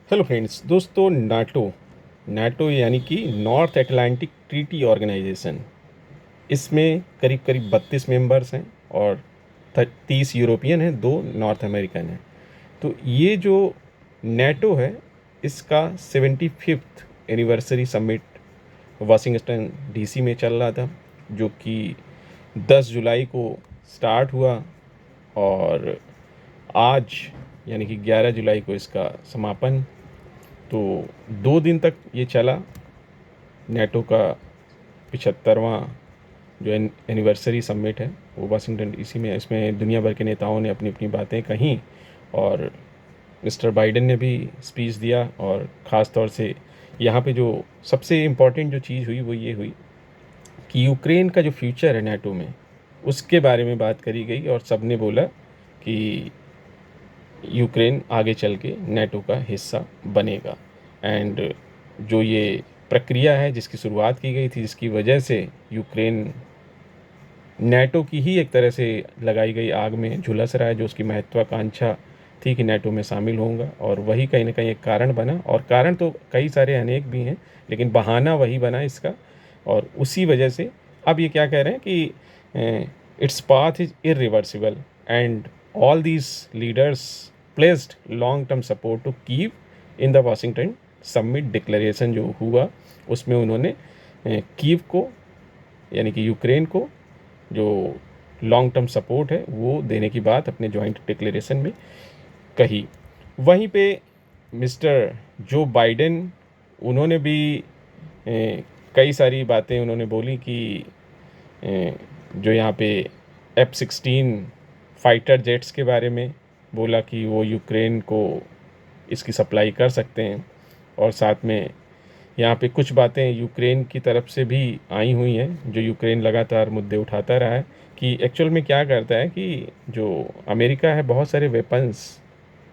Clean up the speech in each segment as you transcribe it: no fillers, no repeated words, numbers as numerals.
Hello friends, दोस्तों NATO NATO यानी कि नॉर्थ अटलांटिक ट्रीटी ऑर्गेनाइजेशन। इसमें करीब करीब 32 मेंबर्स हैं और 30 यूरोपियन हैं, 2 नॉर्थ अमेरिकन हैं। तो ये जो नाटो है, इसका 75th anniversary summit Washington DC में चल रहा था, जो कि 10 जुलाई को स्टार्ट हुआ और आज यानी कि 11 जुलाई को इसका समापन। तो 2 दिन तक ये चला। नेटो का 75वां जो एनिवर्सरी समिट है वो वाशिंगटन डीसी में, इसमें दुनिया भर के नेताओं ने अपनी अपनी बातें कहीं और मिस्टर बाइडेन ने भी स्पीच दिया। और ख़ास तौर से यहाँ पे जो सबसे इम्पॉर्टेंट जो चीज़ हुई वो ये हुई कि यूक्रेन का जो फ्यूचर है नेटो में, उसके बारे में बात करी गई और सब ने बोला कि यूक्रेन आगे चल के नेटो का हिस्सा बनेगा। एंड जो ये प्रक्रिया है जिसकी शुरुआत की गई थी, जिसकी वजह से यूक्रेन नेटो की ही एक तरह से लगाई गई आग में झुलस रहा है, जो उसकी महत्वाकांक्षा थी कि नेटो में शामिल होऊंगा, और वही कहीं ना कहीं एक कारण बना। और कारण तो कई सारे अनेक भी हैं, लेकिन बहाना वही बना इसका। और उसी वजह से अब ये क्या कह रहे हैं कि its path is irreversible and all these leaders placed long term support to Kyiv in the Washington summit declaration जो हुआ, उसमें उन्होंने कीव को यानी कि यूक्रेन को जो लॉन्ग टर्म सपोर्ट है वो देने की बात अपने जॉइंट डिक्लेरेशन में कही। वहीं पे मिस्टर जो बाइडेन, उन्होंने भी कई सारी बातें उन्होंने बोली कि जो यहाँ पे F-16 फाइटर जेट्स के बारे में बोला कि वो यूक्रेन को इसकी सप्लाई कर सकते हैं। और साथ में यहाँ पे कुछ बातें यूक्रेन की तरफ से भी आई हुई हैं, जो यूक्रेन लगातार मुद्दे उठाता रहा है कि एक्चुअल में क्या करता है कि जो अमेरिका है बहुत सारे वेपन्स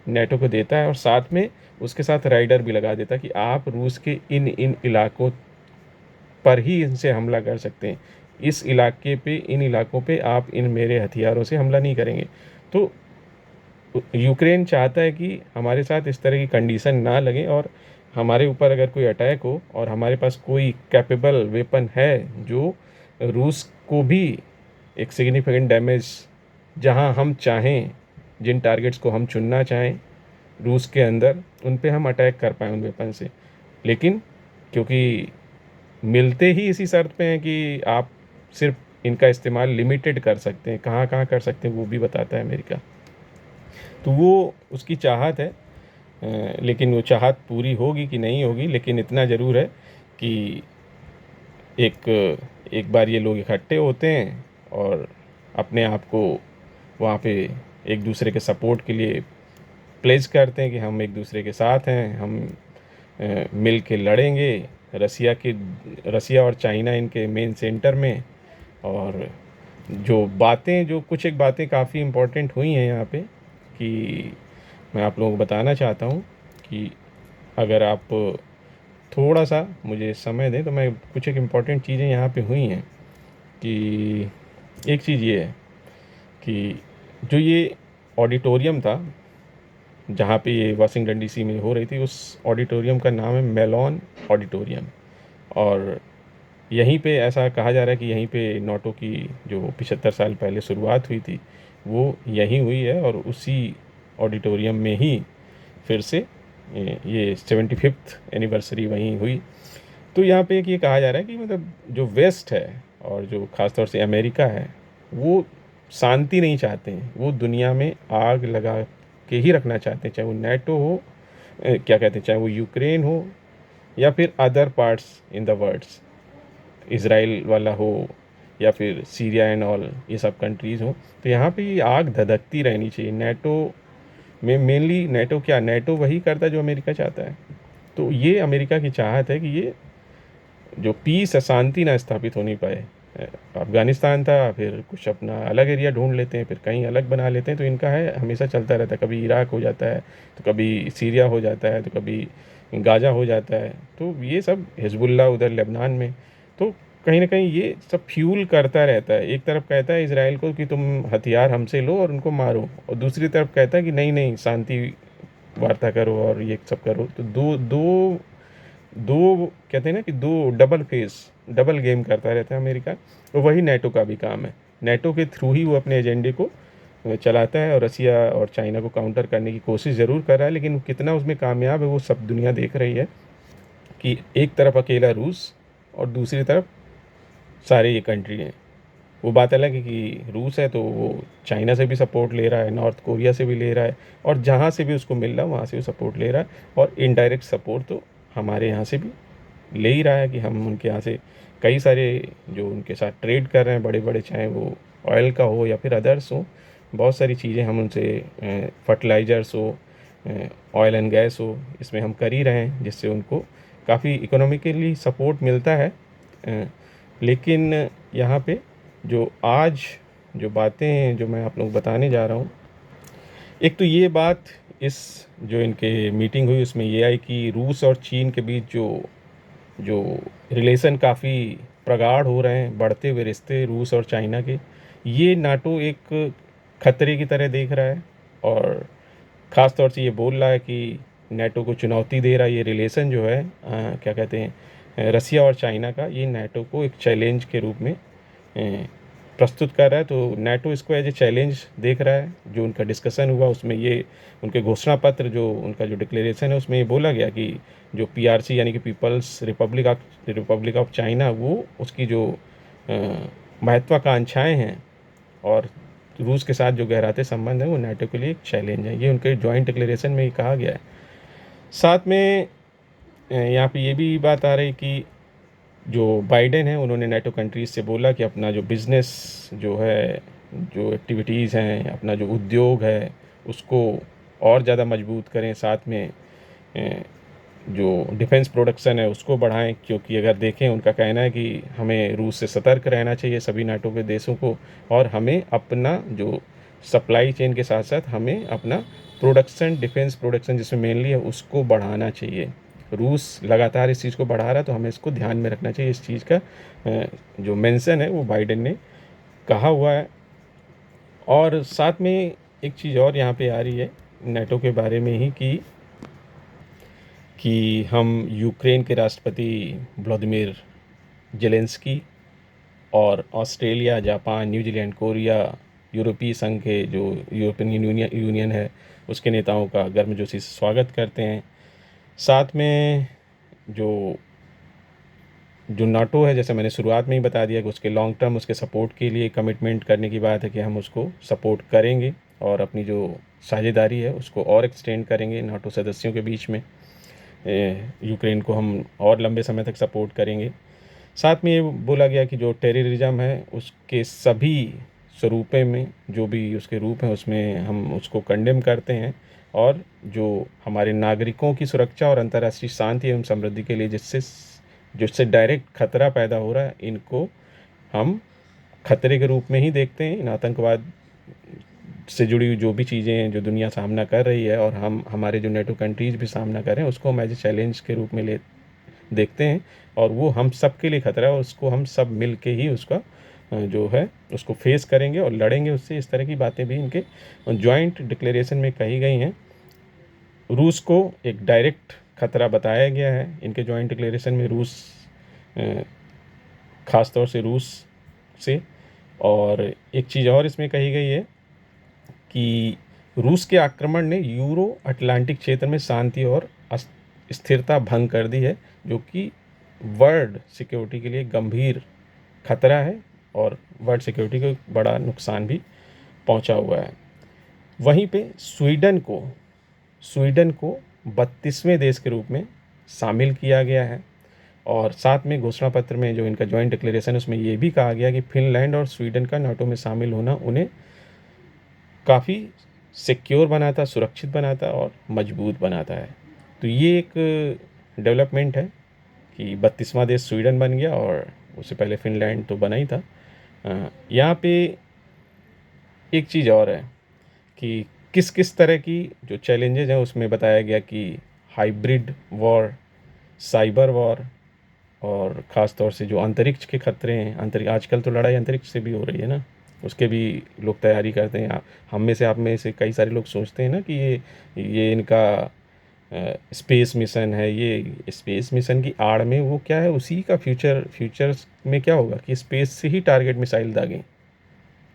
नेटो को देता है और साथ में उसके साथ राइडर भी लगा देता है कि आप रूस के इन इन इलाकों पर ही इनसे हमला कर सकते हैं, इस इलाके पे, इन इलाकों पे आप इन मेरे हथियारों से हमला नहीं करेंगे। तो यूक्रेन चाहता है कि हमारे साथ इस तरह की कंडीशन ना लगे और हमारे ऊपर अगर कोई अटैक हो और हमारे पास कोई कैपेबल वेपन है जो रूस को भी एक सिग्निफिकेंट डैमेज, जहां हम चाहें, जिन टारगेट्स को हम चुनना चाहें रूस के अंदर, उन पे हम अटैक कर पाएँ उन वेपन से। लेकिन क्योंकि मिलते ही इसी शर्त पे हैं कि आप सिर्फ इनका इस्तेमाल लिमिटेड कर सकते हैं, कहाँ कहाँ कर सकते हैं वो भी बताता है अमेरिका। तो वो उसकी चाहत है, लेकिन वो चाहत पूरी होगी कि नहीं होगी, लेकिन इतना ज़रूर है कि एक एक बार ये लोग इकट्ठे होते हैं और अपने आप को वहाँ पे एक दूसरे के सपोर्ट के लिए प्लेज करते हैं कि हम एक दूसरे के साथ हैं, हम मिल के लड़ेंगे रसिया और चाइना इनके मेन सेंटर में। और जो बातें, जो कुछ एक बातें काफ़ी इम्पोर्टेंट हुई हैं यहाँ पे, कि मैं आप लोगों को बताना चाहता हूँ कि अगर आप थोड़ा सा मुझे समय दें तो मैं कुछ एक इम्पॉर्टेंट चीज़ें यहाँ पे हुई हैं। कि एक चीज़ ये है कि जो ये ऑडिटोरियम था जहाँ पे ये वाशिंगटन डीसी में हो रही थी, उस ऑडिटोरियम का नाम है मेलॉन ऑडिटोरियम। और यहीं पे ऐसा कहा जा रहा है कि यहीं पे नाटो की जो 75 साल पहले शुरुआत हुई थी वो यहीं हुई है, और उसी ऑडिटोरियम में ही फिर से ये 75th एनिवर्सरी वहीं हुई। तो यहाँ पे एक ये कहा जा रहा है कि मतलब जो वेस्ट है और जो ख़ास तौर से अमेरिका है, वो शांति नहीं चाहते हैं, वो दुनिया में आग लगा के ही रखना चाहते हैं, चाहे वो नेटो हो, क्या कहते हैं, चाहे वो यूक्रेन हो या फिर other parts in the worlds, Israel वाला हो या फिर सीरिया एंड ऑल, ये सब कंट्रीज़ हो। तो यहाँ पे ये आग धधकती रहनी चाहिए। नेटो में मेनली नेटो वही करता है जो अमेरिका चाहता है। तो ये अमेरिका की चाहत है कि ये जो पीस है, शांति ना स्थापित होनी पाए। अफ़गानिस्तान था, फिर कुछ अपना अलग एरिया ढूंढ लेते हैं, फिर कहीं अलग बना लेते हैं। तो इनका है हमेशा चलता रहता है, कभी इराक हो जाता है, तो कभी सीरिया हो जाता है, तो कभी गाज़ा हो जाता है। तो ये सब हिजबुल्ला उधर लेबनान में। तो कहीं ना कहीं ये सब फ्यूल करता रहता है। एक तरफ कहता है इसराइल को कि तुम हथियार हमसे लो और उनको मारो, और दूसरी तरफ कहता है कि नहीं नहीं, शांति वार्ता करो और ये सब करो। तो दो दो दो कहते हैं ना कि दो डबल गेम करता रहता है अमेरिका। तो वही नेटो का भी काम है। नेटो के थ्रू ही वो अपने एजेंडे को चलाता है, और रसिया और चाइना को काउंटर करने की कोशिश ज़रूर कर रहा है, लेकिन कितना उसमें कामयाब है वो सब दुनिया देख रही है कि एक तरफ अकेला रूस और दूसरी तरफ सारे ये कंट्री हैं। वो बात अलग है कि रूस है तो वो चाइना से भी सपोर्ट ले रहा है, नॉर्थ कोरिया से भी ले रहा है, और जहाँ से भी उसको मिल रहा है वहाँ से वो सपोर्ट ले रहा है, और इनडायरेक्ट सपोर्ट तो हमारे यहाँ से भी ले ही रहा है कि हम उनके यहाँ से कई सारे जो उनके साथ ट्रेड कर रहे हैं बड़े बड़े, चाहे वो ऑयल का हो या फिर अदर्स हो, बहुत सारी चीज़ें हम उनसे फर्टिलाइज़र्स हो, ऑयल एंड गैस हो, इसमें हम कर ही रहे हैं, जिससे उनको काफ़ी इकोनॉमिकली सपोर्ट मिलता है। लेकिन यहाँ पे जो आज जो बातें हैं जो मैं आप लोग बताने जा रहा हूँ, एक तो ये बात इस जो इनके मीटिंग हुई उसमें ये आई कि रूस और चीन के बीच जो जो रिलेशन काफ़ी प्रगाढ़ हो रहे हैं, बढ़ते हुए रिश्ते रूस और चाइना के, ये नाटो एक खतरे की तरह देख रहा है, और ख़ास तौर से ये बोल रहा है कि नेटो को चुनौती दे रहा है। ये रिलेशन जो है क्या कहते हैं, रसिया और चाइना का, ये नेटो को एक चैलेंज के रूप में प्रस्तुत कर रहा है। तो नेटो इसको एज ए चैलेंज देख रहा है। जो उनका डिस्कशन हुआ उसमें ये उनके घोषणा पत्र, जो उनका जो डिक्लेरेशन है उसमें ये बोला गया कि जो पीआरसी यानी कि पीपल्स रिपब्लिक ऑफ चाइना, वो उसकी जो महत्वाकांक्षाएं हैं और रूस के साथ जो गहराते संबंध हैं वो नाटो के लिए एक चैलेंज है। ये उनके जॉइंट डिक्लेरेशन में ही कहा गया है। साथ में यहाँ पे ये भी बात आ रही कि जो बाइडेन है उन्होंने नाटो कंट्रीज़ से बोला कि अपना जो बिज़नेस जो है, जो एक्टिविटीज़ हैं, अपना जो उद्योग है उसको और ज़्यादा मजबूत करें। साथ में जो डिफेंस प्रोडक्शन है उसको बढ़ाएं, क्योंकि अगर देखें उनका कहना है कि हमें रूस से सतर्क रहना चाहिए सभी नाटो के देशों को, और हमें अपना जो सप्लाई चेन के साथ साथ हमें अपना प्रोडक्शन, डिफेंस प्रोडक्शन जिसमें मेनली है, उसको बढ़ाना चाहिए। रूस लगातार इस चीज़ को बढ़ा रहा है तो हमें इसको ध्यान में रखना चाहिए। इस चीज़ का जो मेंशन है वो बाइडेन ने कहा हुआ है। और साथ में एक चीज़ और यहाँ पे आ रही है नाटो के बारे में ही कि हम यूक्रेन के राष्ट्रपति व्लादिमीर जेलेंस्की और ऑस्ट्रेलिया, जापान, न्यूजीलैंड, कोरिया, यूरोपीय संघ के जो यूरोपियन यूनियन है उसके नेताओं का गर्मजोशी से स्वागत करते हैं। साथ में जो जो नाटो है, जैसे मैंने शुरुआत में ही बता दिया कि उसके लॉन्ग टर्म उसके सपोर्ट के लिए कमिटमेंट करने की बात है कि हम उसको सपोर्ट करेंगे और अपनी जो साझेदारी है उसको और एक्सटेंड करेंगे नाटो सदस्यों के बीच में। यूक्रेन को हम और लंबे समय तक सपोर्ट करेंगे। साथ में ये बोला गया कि जो टेररिज्म है उसके सभी स्वरूपों में, जो भी उसके रूप हैं उसमें हम उसको कंडेम करते हैं, और जो हमारे नागरिकों की सुरक्षा और अंतर्राष्ट्रीय शांति एवं समृद्धि के लिए जिससे डायरेक्ट खतरा पैदा हो रहा है, इनको हम खतरे के रूप में ही देखते हैं। इन आतंकवाद से जुड़ी हुई जो भी चीज़ें हैं जो दुनिया सामना कर रही है, और हम हमारे जो नेटो कंट्रीज़ भी सामना कर रहे हैं, उसको हम एज ए चैलेंज के रूप में देखते हैं, और वो हम सब के लिए खतरा है, और उसको हम सब मिल के ही उसका जो है उसको फेस करेंगे और लड़ेंगे उससे। इस तरह की बातें भी इनके जॉइंट डिक्लेरेशन में कही गई हैं। रूस को एक डायरेक्ट खतरा बताया गया है इनके जॉइंट डिक्लेरेशन में, रूस ख़ास तौर से रूस से। और एक चीज़ और इसमें कही गई है कि रूस के आक्रमण ने यूरो अटलांटिक क्षेत्र में शांति और स्थिरता भंग कर दी है, जो कि वर्ल्ड सिक्योरिटी के लिए गंभीर खतरा है, और वर्ल्ड सिक्योरिटी को बड़ा नुकसान भी पहुंचा हुआ है। वहीं पे स्वीडन को 32वें देश के रूप में शामिल किया गया है। और साथ में घोषणा पत्र में जो इनका जॉइंट डिक्लेरेशन है उसमें ये भी कहा गया कि फिनलैंड और स्वीडन का नाटो में शामिल होना उन्हें काफ़ी सिक्योर बनाता, सुरक्षित बनाता और मजबूत बनाता है। तो ये एक डेवलपमेंट है कि 32वां देश स्वीडन बन गया, और उससे पहले फिनलैंड तो बना ही था। यहाँ पे एक चीज़ और है कि किस किस तरह की जो चैलेंजेज हैं उसमें बताया गया कि हाइब्रिड वॉर, साइबर वॉर, और ख़ास तौर से जो अंतरिक्ष के खतरे हैं, आजकल तो लड़ाई अंतरिक्ष से भी हो रही है ना, उसके भी लोग तैयारी करते हैं। हम में से, आप में से कई सारे लोग सोचते हैं ना कि ये इनका स्पेस मिशन है। ये स्पेस मिशन की आड़ में वो क्या है, उसी का फ्यूचर्स में क्या होगा कि स्पेस से ही टारगेट मिसाइल दागें।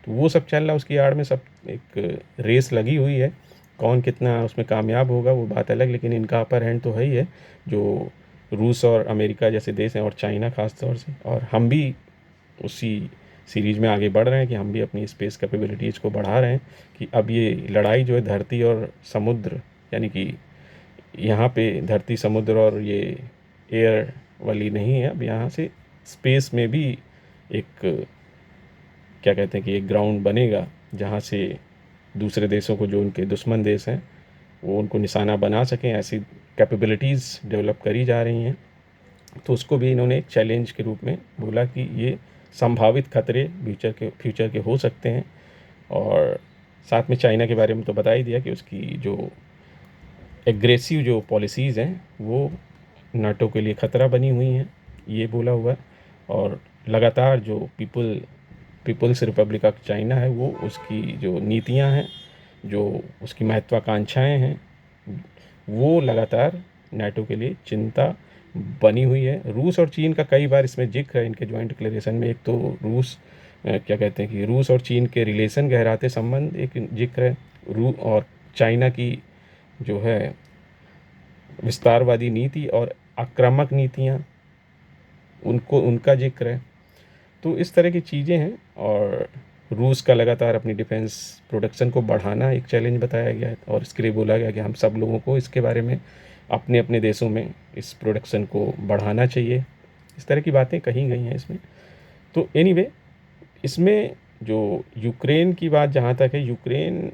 तो वो सब चल रहा है, उसकी आड़ में सब एक रेस लगी हुई है। कौन कितना उसमें कामयाब होगा वो बात अलग, लेकिन इनका अपर हैंड तो है ही है, जो रूस और अमेरिका जैसे देश हैं, और चाइना ख़ास तौर से। और हम भी उसी सीरीज़ में आगे बढ़ रहे हैं कि हम भी अपनी स्पेस कैपेबिलिटीज़ को बढ़ा रहे हैं कि अब ये लड़ाई जो है धरती और समुद्र, यानी कि यहाँ पे धरती समुद्र और ये एयर वाली नहीं है। अब यहाँ से स्पेस में भी एक, क्या कहते हैं कि एक ग्राउंड बनेगा जहाँ से दूसरे देशों को, जो उनके दुश्मन देश हैं, वो उनको निशाना बना सकें। ऐसी कैपेबिलिटीज़ डेवलप करी जा रही हैं। तो उसको भी इन्होंने एक चैलेंज के रूप में बोला कि ये संभावित खतरे फ्यूचर के हो सकते हैं। और साथ में चाइना के बारे में तो बता ही दिया कि उसकी जो एग्रेसिव जो पॉलिसीज़ हैं वो नाटो के लिए ख़तरा बनी हुई हैं, ये बोला हुआ है। और लगातार जो पीपल्स रिपब्लिक ऑफ चाइना है, वो उसकी जो नीतियां हैं, जो उसकी महत्वाकांक्षाएं हैं, वो लगातार नाटो के लिए चिंता बनी हुई है। रूस और चीन का कई बार इसमें जिक्र है इनके ज्वाइंट डिक्लेरेशन में। एक तो रूस, क्या कहते हैं कि रूस और चीन के रिलेशन गहराते संबंध एक जिक्र है। रूस और चाइना की जो है विस्तारवादी नीति और आक्रामक नीतियाँ, उनको उनका जिक्र है। तो इस तरह की चीज़ें हैं। और रूस का लगातार अपनी डिफेंस प्रोडक्शन को बढ़ाना एक चैलेंज बताया गया है, और इसके लिए बोला गया कि हम सब लोगों को इसके बारे में अपने अपने देशों में इस प्रोडक्शन को बढ़ाना चाहिए। इस तरह की बातें कही गई हैं इसमें। तो एनीवे, इसमें जो यूक्रेन की बात जहाँ तक है, यूक्रेन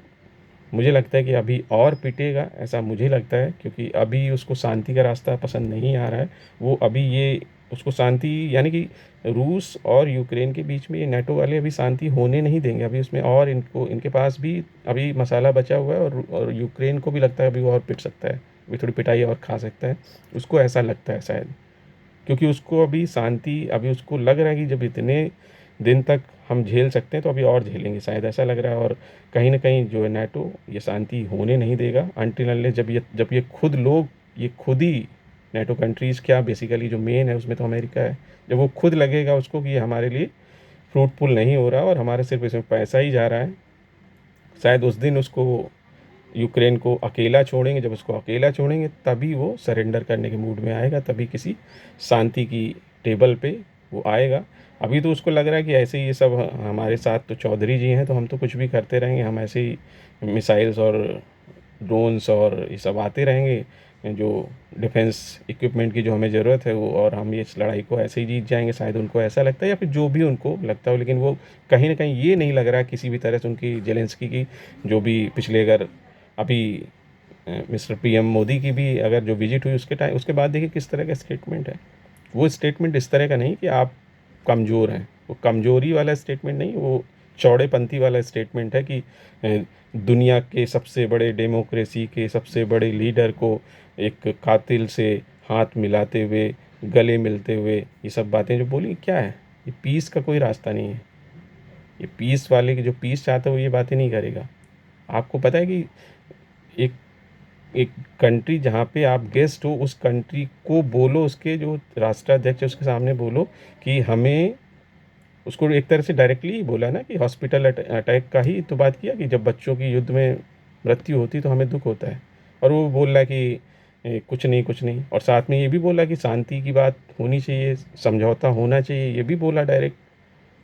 मुझे लगता है कि अभी और पिटेगा, ऐसा मुझे लगता है, क्योंकि अभी उसको शांति का रास्ता पसंद नहीं आ रहा है। वो अभी ये उसको शांति, यानी कि रूस और यूक्रेन के बीच में ये नाटो वाले अभी शांति होने नहीं देंगे। अभी उसमें और इनके पास भी अभी मसाला बचा हुआ है, और यूक्रेन को भी लगता है अभी वो और पिट सकता है, अभी थोड़ी पिटाई और खा सकता है, उसको ऐसा लगता है शायद। क्योंकि उसको अभी शांति, अभी उसको लग रहा है कि जब इतने दिन तक हम झेल सकते हैं तो अभी और झेलेंगे, शायद ऐसा लग रहा है। और कहीं ना कहीं जो है नाटो ये शांति होने नहीं देगा अनटिल अनलेस जब ये खुद लोग, ये खुद ही नाटो कंट्रीज़, क्या बेसिकली जो मेन है उसमें तो अमेरिका है, जब वो खुद लगेगा उसको कि ये हमारे लिए फ्रूटफुल नहीं हो रहा और हमारे सिर्फ इसमें पैसा ही जा रहा है, शायद उस दिन उसको यूक्रेन को अकेला छोड़ेंगे। जब उसको अकेला छोड़ेंगे तभी वो सरेंडर करने के मूड में आएगा, तभी किसी शांति की टेबल पे वो आएगा। अभी तो उसको लग रहा है कि ऐसे ही ये सब हमारे साथ तो चौधरी जी हैं, तो हम तो कुछ भी करते रहेंगे, हम ऐसे ही मिसाइल्स और ड्रोन्स और ये सब आते रहेंगे, जो डिफेंस इक्विपमेंट की जो हमें ज़रूरत है वो, और हम ये इस लड़ाई को ऐसे ही जीत जाएंगे। शायद उनको ऐसा लगता है, या फिर जो भी उनको लगता हो, लेकिन वो कहीं ना कहीं ये नहीं लग रहा किसी भी तरह से उनकी जेलेंस्की की, जो भी पिछले, अगर अभी मिस्टर पीएम मोदी की भी अगर जो विजिट हुई उसके बाद देखिए किस तरह का स्टेटमेंट है। वो स्टेटमेंट इस तरह का नहीं कि आप कमज़ोर हैं, वो कमज़ोरी वाला स्टेटमेंट नहीं, वो चौड़ेपंथी वाला स्टेटमेंट है कि दुनिया के सबसे बड़े डेमोक्रेसी के सबसे बड़े लीडर को एक कातिल से हाथ मिलाते हुए, गले मिलते हुए, ये सब बातें जो बोली, क्या है ये? पीस का कोई रास्ता नहीं है। ये पीस वाले की, जो पीस चाहता है वो ये बातें नहीं करेगा। आपको पता है कि एक एक कंट्री जहाँ पे आप गेस्ट हो, उस कंट्री को बोलो, उसके जो राष्ट्राध्यक्ष है उसके सामने बोलो कि हमें, उसको एक तरह से डायरेक्टली ही बोला ना कि हॉस्पिटल अटैक का ही तो बात किया कि जब बच्चों की युद्ध में मृत्यु होती तो हमें दुख होता है, और वो बोल रहा है कि कुछ नहीं कुछ नहीं। और साथ में ये भी बोला कि शांति की बात होनी चाहिए, समझौता होना चाहिए, ये भी बोला डायरेक्ट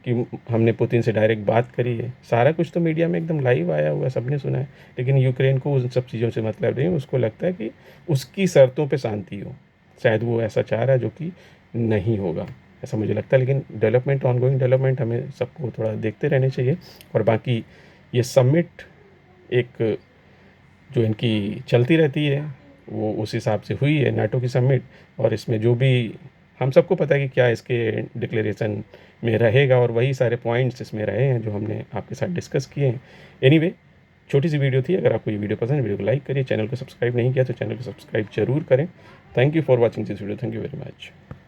कि हमने पुतिन से डायरेक्ट बात करी है। सारा कुछ तो मीडिया में एकदम लाइव आया हुआ है, सबने सुना है। लेकिन यूक्रेन को उन सब चीज़ों से मतलब नहीं, उसको लगता है कि उसकी शर्तों पे शांति हो। शायद वो ऐसा चाह रहा है, जो कि नहीं होगा, ऐसा मुझे लगता है। लेकिन डेवलपमेंट, ऑनगोइंग डेवलपमेंट हमें सबको थोड़ा देखते रहने चाहिए। और बाकी ये समिट एक जो इनकी चलती रहती है वो उस हिसाब से हुई है, नाटो की समिट। और इसमें जो भी हम सबको पता है कि क्या इसके डिक्लेरेशन में रहेगा, और वही सारे पॉइंट्स इसमें रहे हैं जो हमने आपके साथ डिस्कस किए हैं। एनीवे, छोटी सी वीडियो थी। अगर आपको ये वीडियो पसंद है, वीडियो को लाइक करिए। चैनल को सब्सक्राइब नहीं किया तो चैनल को सब्सक्राइब जरूर करें। Thank you for watching this video. Thank you very much.